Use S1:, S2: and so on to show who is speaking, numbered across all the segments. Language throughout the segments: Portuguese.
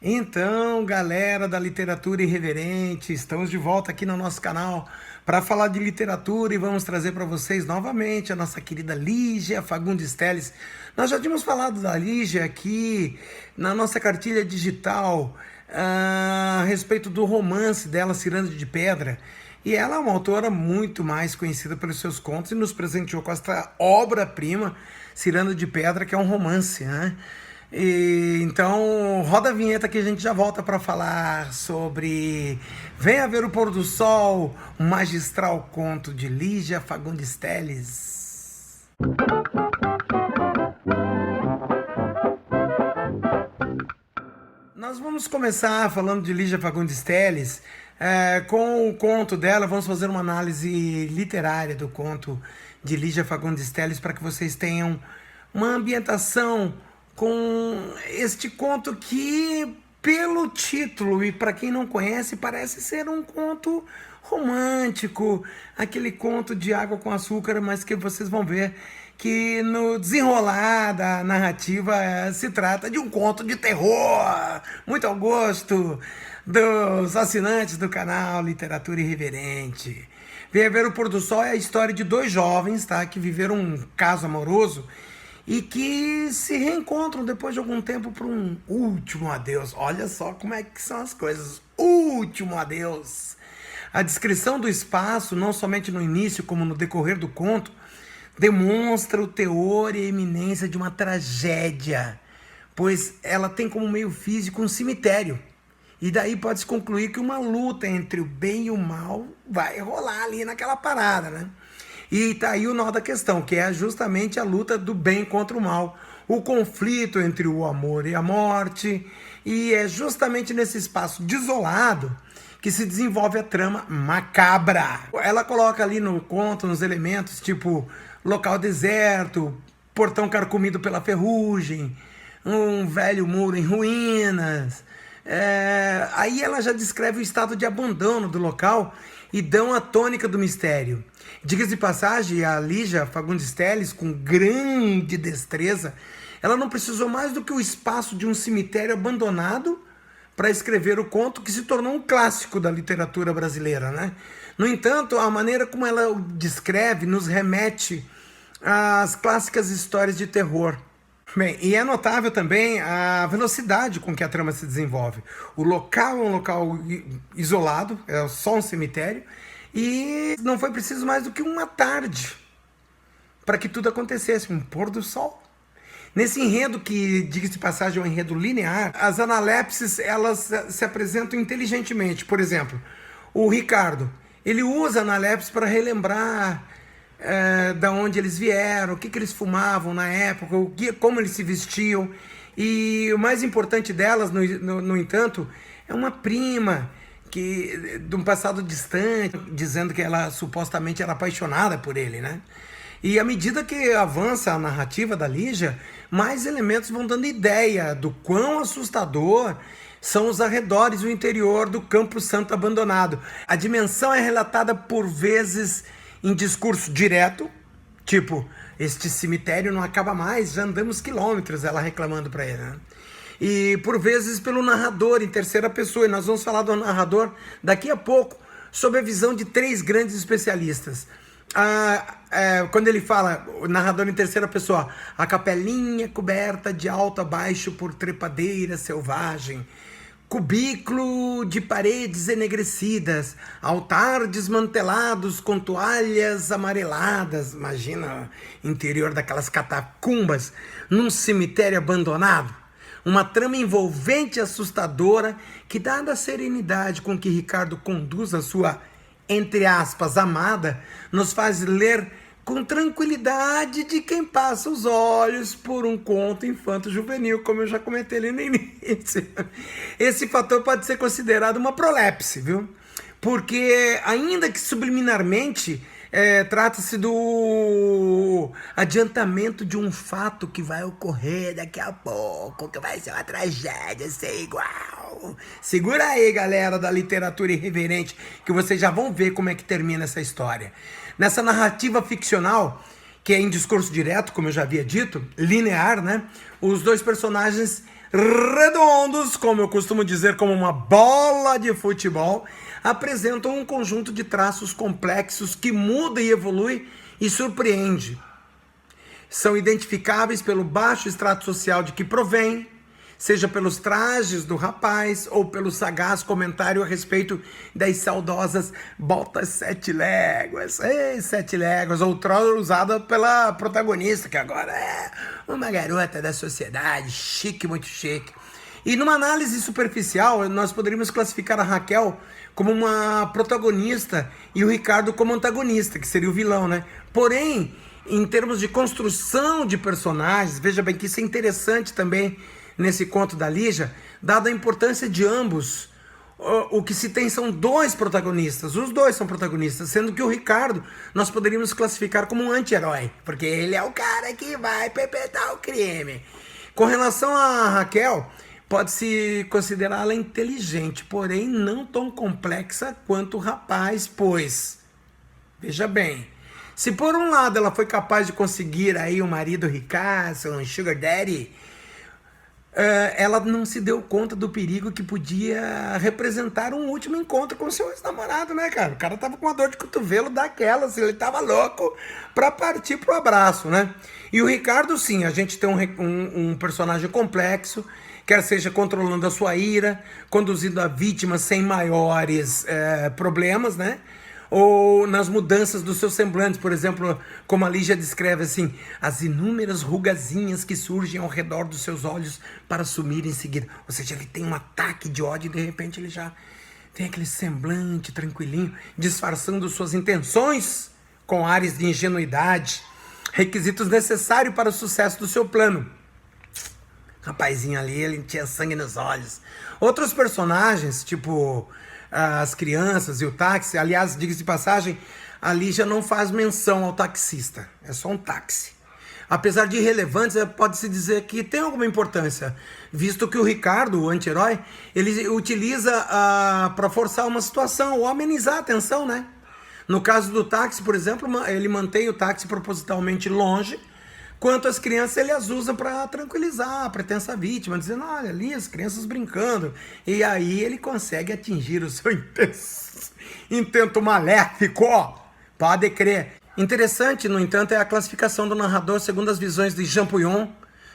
S1: Então, galera da literatura irreverente, estamos de volta aqui no nosso canal para falar de literatura e vamos trazer para vocês novamente a nossa querida Lígia Fagundes Telles. Nós já tínhamos falado da Lígia aqui na nossa cartilha digital a respeito do romance dela, Ciranda de Pedra. E ela é uma autora muito mais conhecida pelos seus contos e nos presenteou com esta obra-prima, Ciranda de Pedra, que é um romance, né? Então, roda a vinheta que a gente já volta para falar sobre Venha Ver o Pôr do Sol, um magistral conto de Lígia Fagundes Telles. Nós vamos começar falando de Lígia Fagundes Telles, com o conto dela. Vamos fazer uma análise literária do conto de Lígia Fagundes Telles para que vocês tenham uma ambientação com este conto que, pelo título e para quem não conhece, parece ser um conto romântico, aquele conto de água com açúcar, mas que vocês vão ver que no desenrolar da narrativa se trata de um conto de terror, muito ao gosto dos assinantes do canal Literatura Irreverente. Venha Ver o Pôr do Sol é a história de dois jovens, tá, que viveram um caso amoroso e que se reencontram depois de algum tempo para um último adeus. Olha só como é que são as coisas. Último adeus. A descrição do espaço, não somente no início como no decorrer do conto, demonstra o teor e a eminência de uma tragédia, pois ela tem como meio físico um cemitério. E daí pode-se concluir que uma luta entre o bem e o mal vai rolar ali naquela parada, né? E tá aí o nó da questão, que é justamente a luta do bem contra o mal, o conflito entre o amor e a morte, e é justamente nesse espaço desolado que se desenvolve a trama macabra. Ela coloca ali no conto, nos elementos, tipo local deserto, portão carcomido pela ferrugem, um velho muro em ruínas. Aí ela já descreve o estado de abandono do local e dão a tônica do mistério. Diga-se de passagem, a Lígia Fagundes Telles, com grande destreza, ela não precisou mais do que o espaço de um cemitério abandonado para escrever o conto que se tornou um clássico da literatura brasileira, né? No entanto, a maneira como ela o descreve nos remete às clássicas histórias de terror. Bem, e é notável também a velocidade com que a trama se desenvolve. O local é um local isolado, é só um cemitério, e não foi preciso mais do que uma tarde para que tudo acontecesse, um pôr do sol. Nesse enredo, que, diga-se de passagem, é um enredo linear, as analepses elas se apresentam inteligentemente. Por exemplo, o Ricardo, ele usa analepses para relembrar da onde eles vieram, o que eles fumavam na época, como eles se vestiam. E o mais importante delas, no entanto, é uma prima que, de um passado distante, dizendo que ela supostamente era apaixonada por ele, né? E à medida que avança a narrativa da Lígia, mais elementos vão dando ideia do quão assustador são os arredores e o interior do Campo Santo abandonado. A dimensão é relatada por vezes em discurso direto, tipo, este cemitério não acaba mais, já andamos quilômetros, ela reclamando para ele, né? E por vezes pelo narrador em terceira pessoa, e nós vamos falar do narrador daqui a pouco, sob a visão de três grandes especialistas. Quando ele fala, o narrador em terceira pessoa, a capelinha coberta de alto a baixo por trepadeira selvagem, cubículo de paredes enegrecidas, altar desmantelados com toalhas amareladas, imagina o interior daquelas catacumbas, num cemitério abandonado. Uma trama envolvente e assustadora que, dada a serenidade com que Ricardo conduz a sua, entre aspas, amada, nos faz ler com tranquilidade de quem passa os olhos por um conto infanto-juvenil, como eu já comentei ali no início. Esse fator pode ser considerado uma prolepse, viu? Porque, ainda que subliminarmente, trata-se do adiantamento de um fato que vai ocorrer daqui a pouco, que vai ser uma tragédia sem igual. Segura aí, galera da literatura irreverente, que vocês já vão ver como é que termina essa história. Nessa narrativa ficcional, que é em discurso direto, como eu já havia dito, linear, né? Os dois personagens redondos, como eu costumo dizer, como uma bola de futebol, apresentam um conjunto de traços complexos que muda e evolui e surpreende. São identificáveis pelo baixo extrato social de que provém, seja pelos trajes do rapaz ou pelo sagaz comentário a respeito das saudosas botas 7 léguas. Ei, 7 léguas, outrora usada pela protagonista, que agora é uma garota da sociedade, chique, muito chique. E numa análise superficial, nós poderíamos classificar a Raquel como uma protagonista e o Ricardo como antagonista, que seria o vilão, né? Porém, em termos de construção de personagens, veja bem que isso é interessante também nesse conto da Lígia, dada a importância de ambos. O que se tem são dois protagonistas, os dois são protagonistas, sendo que o Ricardo nós poderíamos classificar como um anti-herói, porque ele é o cara que vai perpetrar o crime. Com relação a Raquel, pode-se considerá-la inteligente, porém não tão complexa quanto o rapaz, pois, veja bem, se por um lado ela foi capaz de conseguir aí um marido ricaço, um sugar daddy, ela não se deu conta do perigo que podia representar um último encontro com seu ex-namorado, né, cara? O cara tava com uma dor de cotovelo daquelas, ele tava louco pra partir pro abraço, né? E o Ricardo, sim, a gente tem um personagem complexo, quer seja controlando a sua ira, conduzindo a vítima sem maiores problemas, né? Ou nas mudanças dos seus semblantes, por exemplo, como a Lígia descreve assim, as inúmeras rugazinhas que surgem ao redor dos seus olhos para sumir em seguida. Ou seja, ele tem um ataque de ódio e de repente ele já tem aquele semblante tranquilinho, disfarçando suas intenções com ares de ingenuidade, requisitos necessários para o sucesso do seu plano. Rapazinho ali, ele tinha sangue nos olhos. Outros personagens, tipo as crianças e o táxi, aliás, diga-se de passagem, a Lígia não faz menção ao taxista, é só um táxi. Apesar de irrelevantes, pode-se dizer que tem alguma importância, visto que o Ricardo, o anti-herói, ele utiliza para forçar uma situação ou amenizar a tensão, né? No caso do táxi, por exemplo, ele mantém o táxi propositalmente longe, quanto as crianças ele as usa para tranquilizar a pretensa vítima, dizendo, olha ali as crianças brincando. E aí ele consegue atingir o seu intento maléfico, pode crer. Interessante, no entanto, é a classificação do narrador segundo as visões de Jean Pouillon,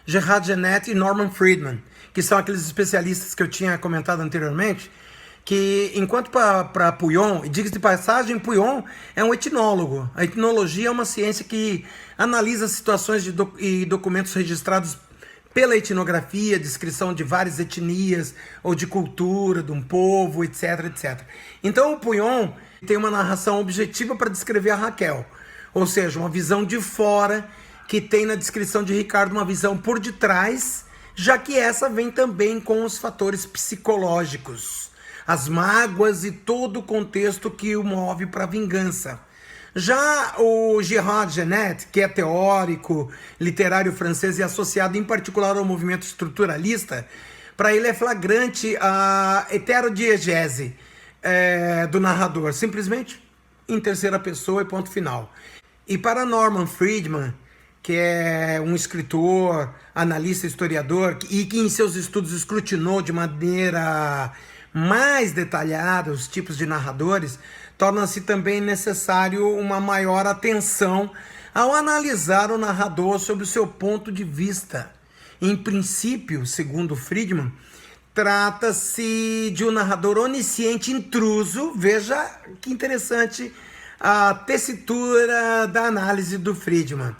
S1: Gerard Genette e Norman Friedman, que são aqueles especialistas que eu tinha comentado anteriormente, que enquanto para Pouillon, e diga-se de passagem, Pouillon é um etnólogo. A etnologia é uma ciência que analisa situações e documentos registrados pela etnografia, descrição de várias etnias ou de cultura de um povo, etc, etc. Então o Pouillon tem uma narração objetiva para descrever a Raquel, ou seja, uma visão de fora que tem na descrição de Ricardo uma visão por detrás, já que essa vem também com os fatores psicológicos, as mágoas e todo o contexto que o move para a vingança. Já o Gerard Genette, que é teórico, literário francês e associado em particular ao movimento estruturalista, para ele é flagrante a heterodiegese do narrador, simplesmente em terceira pessoa e ponto final. E para Norman Friedman, que é um escritor, analista, historiador, e que em seus estudos escrutinou de maneira mais detalhada os tipos de narradores, torna-se também necessário uma maior atenção ao analisar o narrador sob o seu ponto de vista. Em princípio, segundo Friedman, trata-se de um narrador onisciente intruso. Veja que interessante a tessitura da análise do Friedman.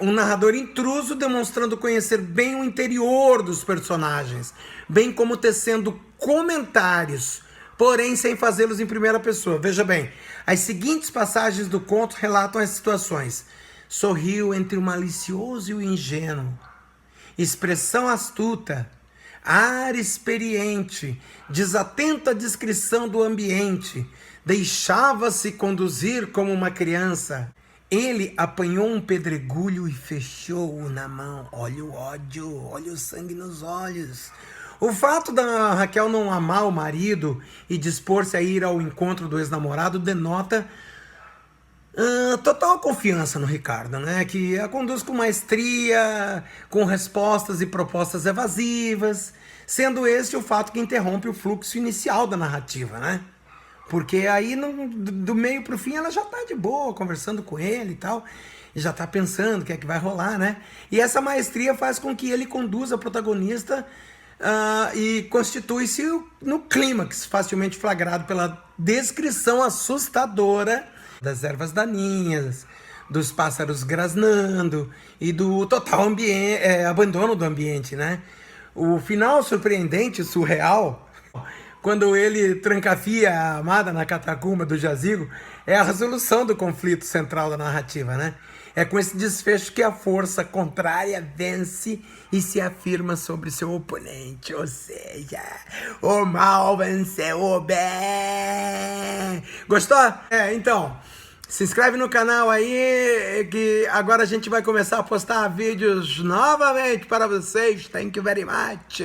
S1: Um narrador intruso demonstrando conhecer bem o interior dos personagens, bem como tecendo comentários, porém sem fazê-los em primeira pessoa. Veja bem, as seguintes passagens do conto relatam as situações. Sorriu entre o malicioso e o ingênuo, expressão astuta, ar experiente, desatento à descrição do ambiente, deixava-se conduzir como uma criança. Ele apanhou um pedregulho e fechou-o na mão. Olha o ódio, olha o sangue nos olhos. O fato da Raquel não amar o marido e dispor-se a ir ao encontro do ex-namorado denota Total confiança no Ricardo, né? Que a conduz com maestria, com respostas e propostas evasivas, sendo esse o fato que interrompe o fluxo inicial da narrativa, né? Porque aí do meio pro fim ela já tá de boa, conversando com ele e tal, e já tá pensando o que é que vai rolar, né? E essa maestria faz com que ele conduza a protagonista e constitui-se no clímax, facilmente flagrado pela descrição assustadora das ervas daninhas, dos pássaros grasnando e do total abandono do ambiente, né? O final surpreendente, surreal, quando ele trancafia a amada na catacumba do jazigo, é a resolução do conflito central da narrativa, né? É com esse desfecho que a força contrária vence e se afirma sobre seu oponente, ou seja, o mal venceu o bem. Gostou? Então, se inscreve no canal aí, que agora a gente vai começar a postar vídeos novamente para vocês. Thank you very much.